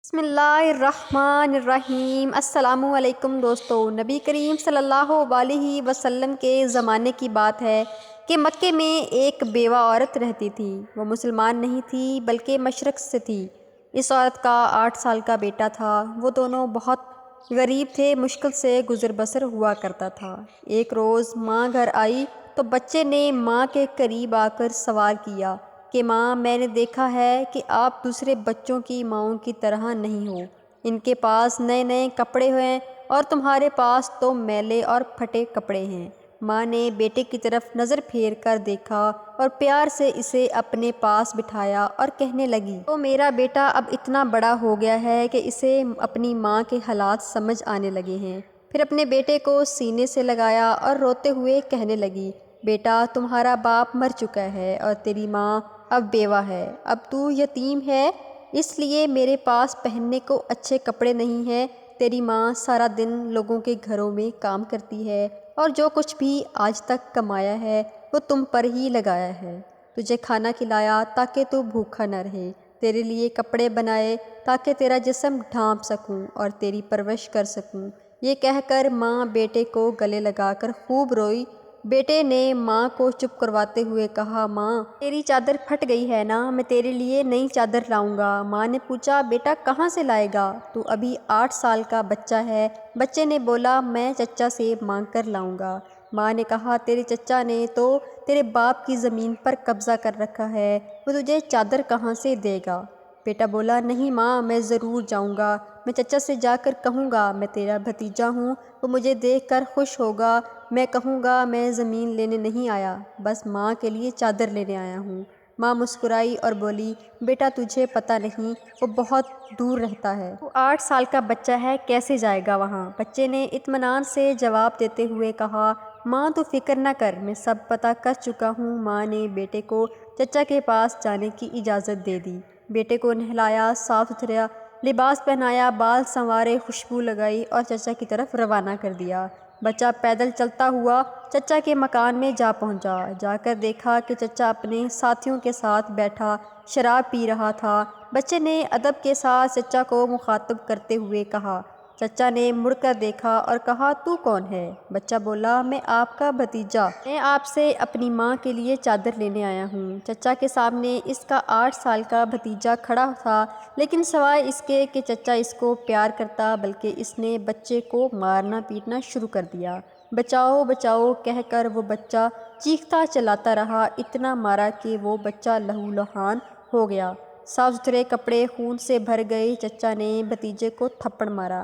بسم اللہ الرحمن الرحیم۔ السلام علیکم دوستو، نبی کریم صلی اللہ علیہ وسلم کے زمانے کی بات ہے کہ مکے میں ایک بیوہ عورت رہتی تھی۔ وہ مسلمان نہیں تھی بلکہ مشرق سے تھی۔ اس عورت کا 8 سال کا بیٹا تھا۔ وہ دونوں بہت غریب تھے، مشکل سے گزر بسر ہوا کرتا تھا۔ ایک روز ماں گھر آئی تو بچے نے ماں کے قریب آ کر سوال کیا کہ ماں، میں نے دیکھا ہے کہ آپ دوسرے بچوں کی ماؤں کی طرح نہیں ہو۔ ان کے پاس نئے نئے کپڑے ہیں اور تمہارے پاس تو میلے اور پھٹے کپڑے ہیں۔ ماں نے بیٹے کی طرف نظر پھیر کر دیکھا اور پیار سے اسے اپنے پاس بٹھایا اور کہنے لگی، تو میرا بیٹا اب اتنا بڑا ہو گیا ہے کہ اسے اپنی ماں کے حالات سمجھ آنے لگے ہیں۔ پھر اپنے بیٹے کو سینے سے لگایا اور روتے ہوئے کہنے لگی، بیٹا، تمہارا باپ مر چکا ہے اور تیری ماں اب بیوہ ہے۔ اب تو یتیم ہے، اس لیے میرے پاس پہننے کو اچھے کپڑے نہیں ہیں۔ تیری ماں سارا دن لوگوں کے گھروں میں کام کرتی ہے اور جو کچھ بھی آج تک کمایا ہے وہ تم پر ہی لگایا ہے۔ تجھے کھانا کھلایا تاکہ تو بھوکا نہ رہے، تیرے لیے کپڑے بنائے تاکہ تیرا جسم ڈھانپ سکوں اور تیری پرورش کر سکوں۔ یہ کہہ کر ماں بیٹے کو گلے لگا کر خوب روئی۔ بیٹے نے ماں کو چپ کرواتے ہوئے کہا، ماں، تیری چادر پھٹ گئی ہے نا، میں تیرے لیے نئی چادر لاؤں گا۔ ماں نے پوچھا، بیٹا کہاں سے لائے گا؟ تو ابھی 8 سال کا بچہ ہے۔ بچے نے بولا، میں چچا سے مانگ کر لاؤں گا۔ ماں نے کہا، تیرے چچا نے تو تیرے باپ کی زمین پر قبضہ کر رکھا ہے، وہ تجھے چادر کہاں سے دے گا؟ بیٹا بولا، نہیں ماں، میں ضرور جاؤں گا۔ میں چچا سے جا کر کہوں گا میں تیرا بھتیجا ہوں، وہ مجھے دیکھ کر خوش ہوگا۔ میں کہوں گا میں زمین لینے نہیں آیا، بس ماں کے لیے چادر لینے آیا ہوں۔ ماں مسکرائی اور بولی، بیٹا تجھے پتہ نہیں، وہ بہت دور رہتا ہے، تو 8 سال کا بچہ ہے، کیسے جائے گا وہاں؟ بچے نے اطمینان سے جواب دیتے ہوئے کہا، ماں تو فکر نہ کر، میں سب پتہ کر چکا ہوں۔ ماں نے بیٹے کو چچا کے پاس جانے کی اجازت دے دی۔ بیٹے کو نہلایا، صاف ستھرا لباس پہنایا، بال سنوارے، خوشبو لگائی اور چچا کی طرف روانہ کر دیا۔ بچہ پیدل چلتا ہوا چچا کے مکان میں جا پہنچا۔ جا کر دیکھا کہ چچا اپنے ساتھیوں کے ساتھ بیٹھا شراب پی رہا تھا۔ بچے نے ادب کے ساتھ چچا کو مخاطب کرتے ہوئے کہا۔ چچا نے مڑ کر دیکھا اور کہا، تو کون ہے؟ بچہ بولا، میں آپ کا بھتیجا، میں آپ سے اپنی ماں کے لیے چادر لینے آیا ہوں۔ چچا کے سامنے اس کا 8 سال کا بھتیجا کھڑا تھا، لیکن سوائے اس کے کہ چچا اس کو پیار کرتا بلکہ اس نے بچے کو مارنا پیٹنا شروع کر دیا۔ بچاؤ بچاؤ کہہ کر وہ بچہ چیختا چلاتا رہا، اتنا مارا کہ وہ بچہ لہو لہان ہو گیا، صاف ستھرے کپڑے خون سے بھر گئے۔ چچا نے بھتیجے کو تھپڑ مارا،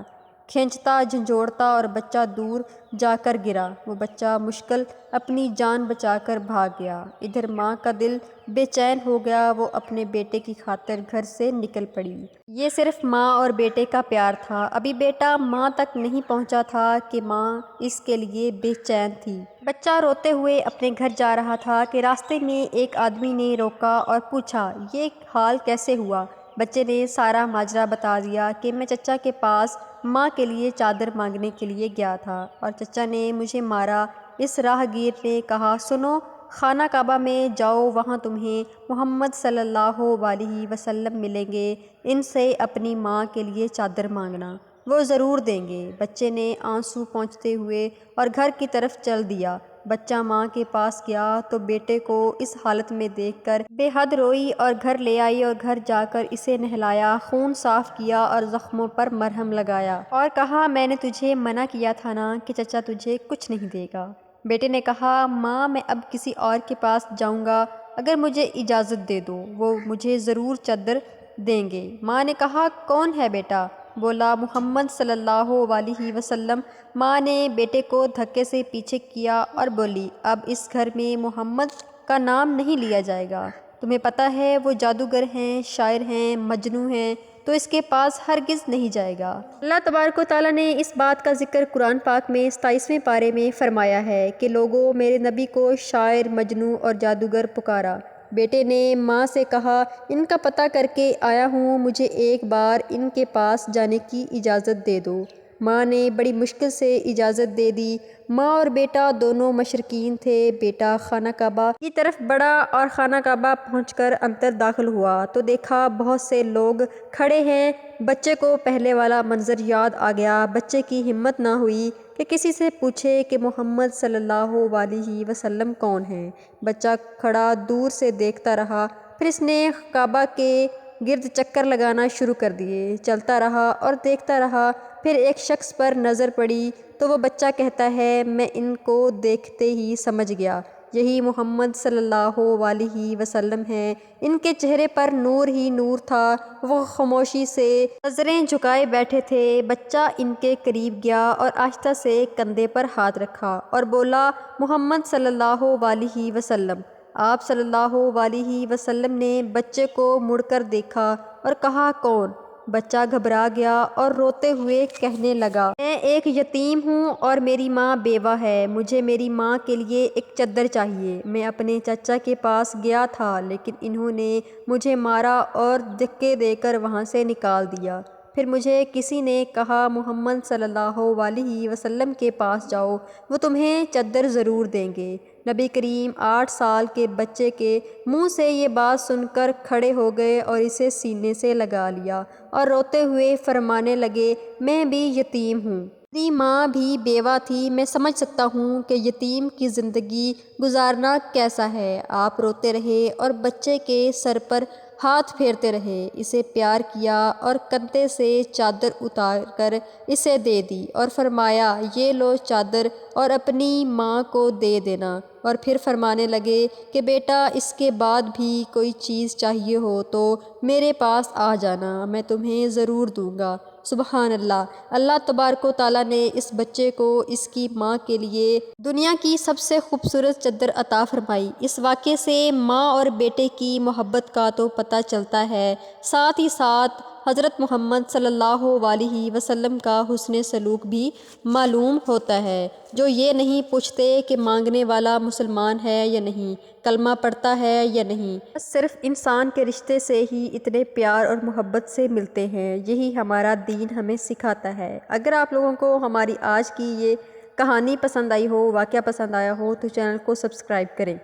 کھینچتا جھنجھوڑتا، اور بچہ دور جا کر گرا۔ وہ بچہ مشکل اپنی جان بچا کر بھاگ گیا۔ ادھر ماں کا دل بے چین ہو گیا، وہ اپنے بیٹے کی خاطر گھر سے نکل پڑی۔ یہ صرف ماں اور بیٹے کا پیار تھا، ابھی بیٹا ماں تک نہیں پہنچا تھا کہ ماں اس کے لیے بے چین تھی۔ بچہ روتے ہوئے اپنے گھر جا رہا تھا کہ راستے میں ایک آدمی نے روکا اور پوچھا، یہ حال کیسے ہوا؟ بچے نے سارا ماجرا بتا دیا کہ میں چچا کے پاس ماں کے لیے چادر مانگنے کے لیے گیا تھا اور چچا نے مجھے مارا۔ اس راہ گیر نے کہا، سنو، خانہ کعبہ میں جاؤ، وہاں تمہیں محمد صلی اللہ علیہ وسلم ملیں گے، ان سے اپنی ماں کے لیے چادر مانگنا، وہ ضرور دیں گے۔ بچے نے آنسو پونچھتے ہوئے اور گھر کی طرف چل دیا۔ بچہ ماں کے پاس گیا تو بیٹے کو اس حالت میں دیکھ کر بے حد روئی اور گھر لے آئی اور گھر جا کر اسے نہلایا، خون صاف کیا اور زخموں پر مرہم لگایا اور کہا، میں نے تجھے منع کیا تھا نا کہ چچا تجھے کچھ نہیں دے گا۔ بیٹے نے کہا، ماں، میں اب کسی اور کے پاس جاؤں گا، اگر مجھے اجازت دے دو، وہ مجھے ضرور چادر دیں گے۔ ماں نے کہا، کون ہے بیٹا؟ بولا، محمد صلی اللہ علیہ وسلم۔ ماں نے بیٹے کو دھکے سے پیچھے کیا اور بولی، اب اس گھر میں محمد کا نام نہیں لیا جائے گا۔ تمہیں پتہ ہے وہ جادوگر ہیں، شاعر ہیں، مجنوں ہیں، تو اس کے پاس ہرگز نہیں جائے گا۔ اللہ تبارک و تعالیٰ نے اس بات کا ذکر قرآن پاک میں 27ویں پارے میں فرمایا ہے کہ لوگوں، میرے نبی کو شاعر، مجنوں اور جادوگر پکارا۔ بیٹے نے ماں سے کہا، ان کا پتہ کر کے آیا ہوں، مجھے ایک بار ان کے پاس جانے کی اجازت دے دو۔ ماں نے بڑی مشکل سے اجازت دے دی۔ ماں اور بیٹا دونوں مشرکین تھے۔ بیٹا خانہ کعبہ کی طرف بڑھا اور خانہ کعبہ پہنچ کر اندر داخل ہوا تو دیکھا بہت سے لوگ کھڑے ہیں۔ بچے کو پہلے والا منظر یاد آ گیا۔ بچے کی ہمت نہ ہوئی کہ کسی سے پوچھے کہ محمد صلی اللہ علیہ وسلم کون ہیں۔ بچہ کھڑا دور سے دیکھتا رہا، پھر اس نے کعبہ کے گرد چکر لگانا شروع کر دیے۔ چلتا رہا اور دیکھتا رہا، پھر ایک شخص پر نظر پڑی تو وہ بچہ کہتا ہے، میں ان کو دیکھتے ہی سمجھ گیا، یہی محمد صلی اللہ علیہ وسلم ہیں۔ ان کے چہرے پر نور ہی نور تھا، وہ خاموشی سے نظریں جھکائے بیٹھے تھے۔ بچہ ان کے قریب گیا اور آہستہ سے کندھے پر ہاتھ رکھا اور بولا، محمد صلی اللہ علیہ وسلم۔ آپ صلی اللہ علیہ وسلم نے بچے کو مڑ کر دیکھا اور کہا، کون؟ بچہ گھبرا گیا اور روتے ہوئے کہنے لگا، میں ایک یتیم ہوں اور میری ماں بیوہ ہے۔ مجھے میری ماں کے لیے ایک چادر چاہیے۔ میں اپنے چچا کے پاس گیا تھا لیکن انہوں نے مجھے مارا اور دھکے دے کر وہاں سے نکال دیا۔ پھر مجھے کسی نے کہا، محمد صلی اللہ علیہ وسلم کے پاس جاؤ، وہ تمہیں چادر ضرور دیں گے۔ نبی کریم 8 سال کے بچے کے منہ سے یہ بات سن کر کھڑے ہو گئے اور اسے سینے سے لگا لیا اور روتے ہوئے فرمانے لگے، میں بھی یتیم ہوں۔ میری ماں بھی بیوہ تھی۔ میں سمجھ سکتا ہوں کہ یتیم کی زندگی گزارنا کیسا ہے۔ آپ روتے رہے اور بچے کے سر پر ہاتھ پھیرتے رہے، اسے پیار کیا اور کندھے سے چادر اتار کر اسے دے دی اور فرمایا، یہ لو چادر اور اپنی ماں کو دے دینا۔ اور پھر فرمانے لگے کہ بیٹا، اس کے بعد بھی کوئی چیز چاہیے ہو تو میرے پاس آ جانا، میں تمہیں ضرور دوں گا۔ سبحان اللہ! اللہ تبارک و تعالیٰ نے اس بچے کو اس کی ماں کے لیے دنیا کی سب سے خوبصورت چادر عطا فرمائی۔ اس واقعے سے ماں اور بیٹے کی محبت کا تو پتہ چلتا ہے، ساتھ ہی ساتھ حضرت محمد صلی اللہ علیہ وسلم کا حسن سلوک بھی معلوم ہوتا ہے، جو یہ نہیں پوچھتے کہ مانگنے والا مسلمان ہے یا نہیں، کلمہ پڑھتا ہے یا نہیں، بس صرف انسان کے رشتے سے ہی اتنے پیار اور محبت سے ملتے ہیں۔ یہی ہمارا دین ہمیں سکھاتا ہے۔ اگر آپ لوگوں کو ہماری آج کی یہ کہانی پسند آئی ہو، واقعہ پسند آیا ہو تو چینل کو سبسکرائب کریں۔